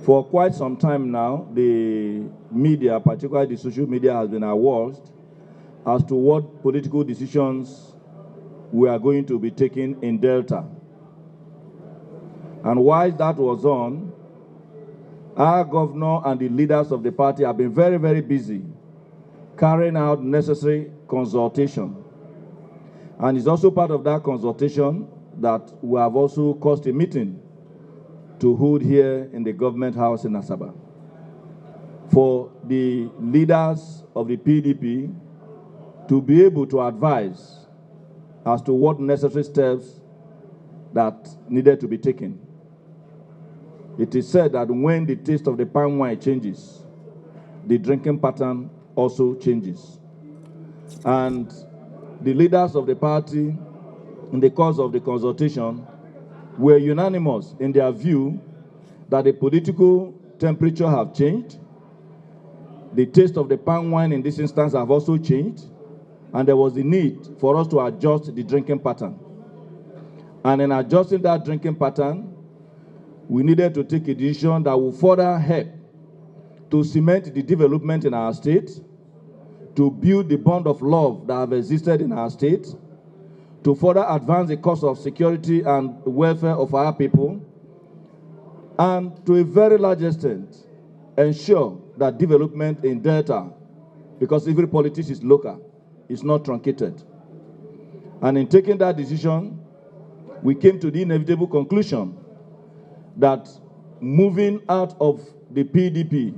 For quite some time now, the media, particularly the social media, has been aroused as to what political decisions we are going to be taking in Delta. And while that was on, our governor and the leaders of the party have been very, very busy carrying out necessary consultation. And it's also part of that consultation that we have also caused a meeting to hold here in the government house in Asaba for the leaders of the PDP to be able to advise as to what necessary steps that needed to be taken. It is said that when the taste of the palm wine changes, the drinking pattern also changes. And the leaders of the party, in the course of the consultation, were unanimous in their view that the political temperature have changed, the taste of the palm wine in this instance have also changed, and there was the need for us to adjust the drinking pattern. And in adjusting that drinking pattern, we needed to take a decision that will further help to cement the development in our state, to build the bond of love that have existed in our state, to further advance the cause of security and welfare of our people, and to a very large extent, ensure that development in Delta, because every politics is local, is not truncated. And in taking that decision, we came to the inevitable conclusion that moving out of the PDP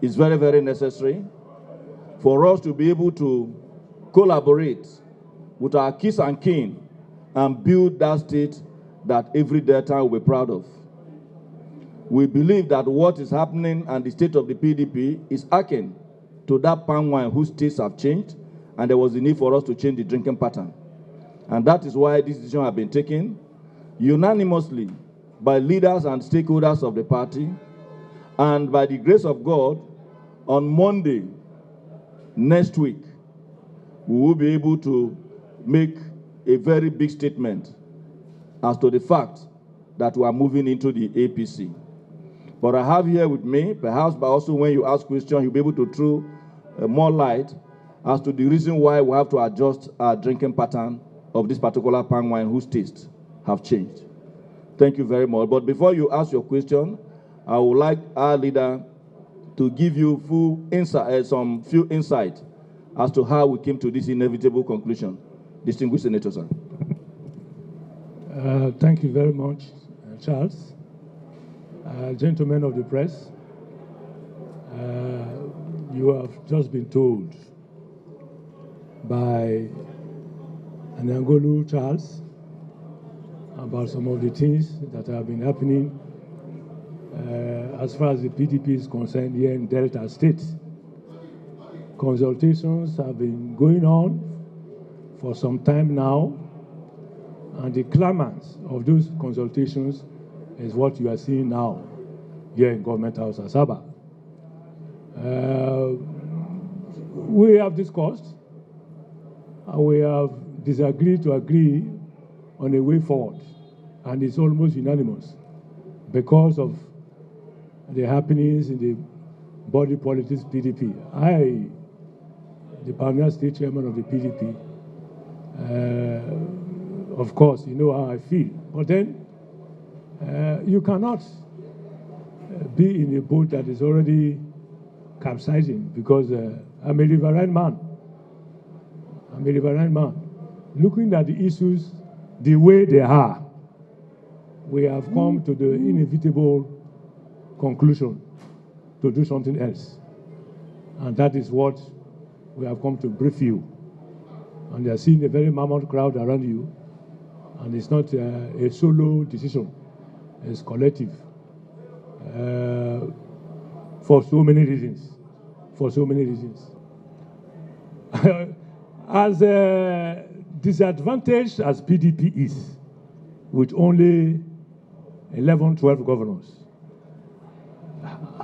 is very, very necessary for us to be able to collaborate with our kith and kin and build that state that every Delta will be proud of. We believe that what is happening and the state of the PDP is akin to that palm wine whose tastes have changed, and there was a need for us to change the drinking pattern. And that is why this decision has been taken unanimously by leaders and stakeholders of the party, and by the grace of God, on Monday next week, we will be able to make a very big statement as to the fact that we are moving into the APC. But I have here with me, perhaps, but also when you ask questions, you'll be able to throw more light as to the reason why we have to adjust our drinking pattern of this particular palm wine whose tastes have changed. Thank you very much. But before you ask your question, I would like our leader to give you full insight, some few insight as to how we came to this inevitable conclusion. Distinguished Senator, sir. Thank you very much, Charles. Gentlemen of the press, you have just been told by Aniagwu Charles about some of the things that have been happening as far as the PDP is concerned here in Delta State. Consultations have been going on for some time now, and the climax of those consultations is what you are seeing now here in Government House Asaba. We have discussed and we have disagreed to agree on a way forward, and it's almost unanimous because of the happenings in the body politics PDP. I, the Pioneer State Chairman of the PDP, of course, you know how I feel. But then you cannot be in a boat that is already capsizing because I'm a riverine man. I'm a riverine man. Looking at the issues the way they are, we have come to the inevitable conclusion to do something else. And that is what we have come to brief you. And you are seeing a very mammoth crowd around you. And it's not a solo decision, it's collective. For so many reasons. For so many reasons. As disadvantaged as PDP is, with only 11, 12 governors,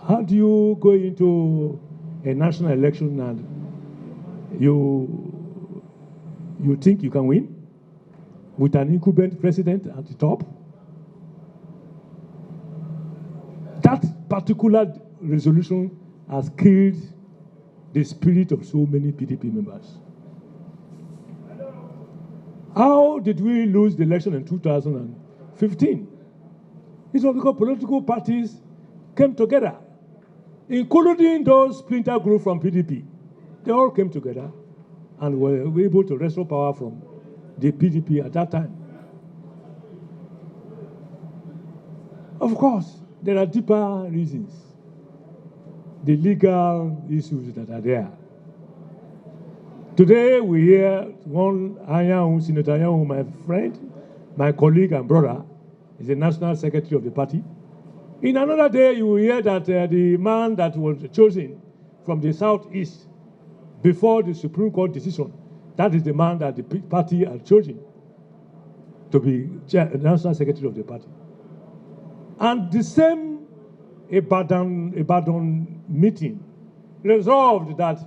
how do you go into a national election and you think you can win with an incumbent president at the top? That particular resolution has killed the spirit of so many PDP members. How did we lose the election in 2015? It was because political parties came together, including those splinter groups from PDP. They all came together and were able to wrestle power from the PDP at that time. Of course, there are deeper reasons, the legal issues that are there. Today, we hear one Aniagwu, Senator Aniagwu, my friend, my colleague and brother, is the National Secretary of the party. In another day, you will hear that the man that was chosen from the Southeast before the Supreme Court decision, that is the man that the party had chosen to be National Secretary of the party. And the same Ibadan meeting resolved that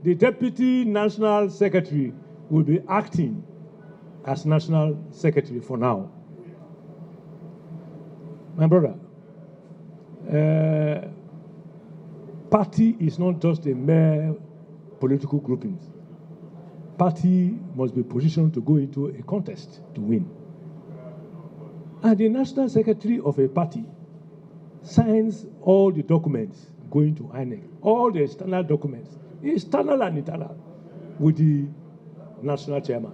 the Deputy National Secretary will be acting as National Secretary for now. My brother, party is not just a mere political grouping. Party must be positioned to go into a contest to win. And the National Secretary of a party signs all the documents going to INEC, all the external documents, external and internal, with the national chairman.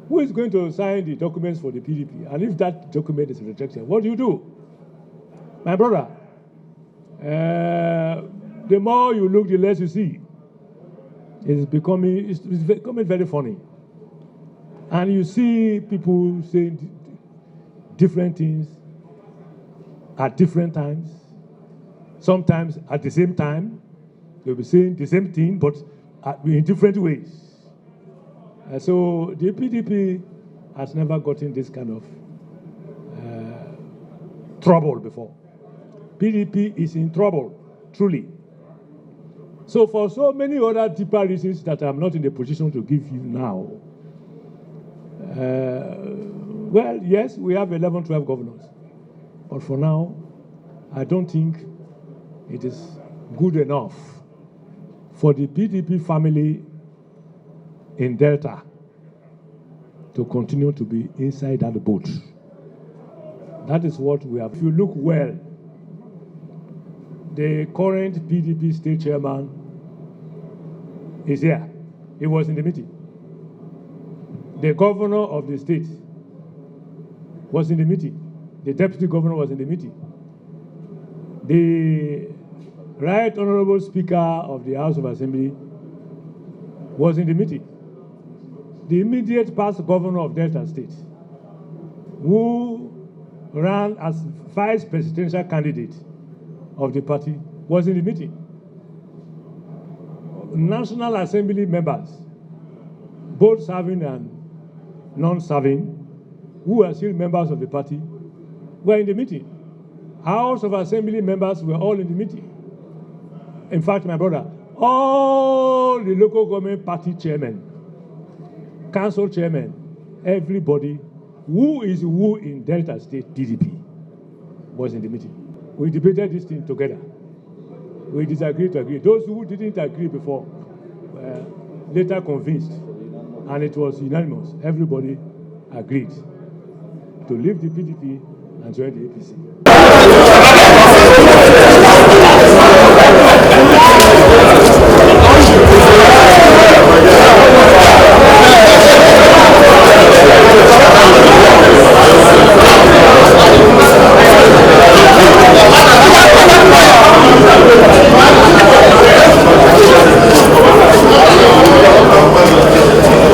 Who is going to sign the documents for the PDP? And if that document is rejected, what do you do? My brother, the more you look, the less you see. It's becoming very funny. And you see people saying different things at different times, sometimes at the same time. They'll be saying the same thing, but in different ways. So the PDP has never gotten this kind of trouble before. PDP is in trouble, truly. So for so many other deeper reasons that I'm not in the position to give you now, well, yes, we have 11, 12 governors. But for now, I don't think it is good enough for the PDP family in Delta to continue to be inside that boat. That is what we have. If you look well, the current PDP state chairman is here. He was in the meeting. The governor of the state was in the meeting. The deputy governor was in the meeting. The Right Honorable Speaker of the House of Assembly was in the meeting. The immediate past governor of Delta State, who ran as vice presidential candidate of the party, was in the meeting. National Assembly members, both serving and non-serving, who are still members of the party, were in the meeting. House of Assembly members were all in the meeting. In fact, my brother, all the local government party chairmen, council chairmen, everybody who is who in Delta State PDP was in the meeting. We debated this thing together. We disagreed to agree. Those who didn't agree before were later convinced, and it was unanimous. Everybody agreed to leave the PDP and join the APC.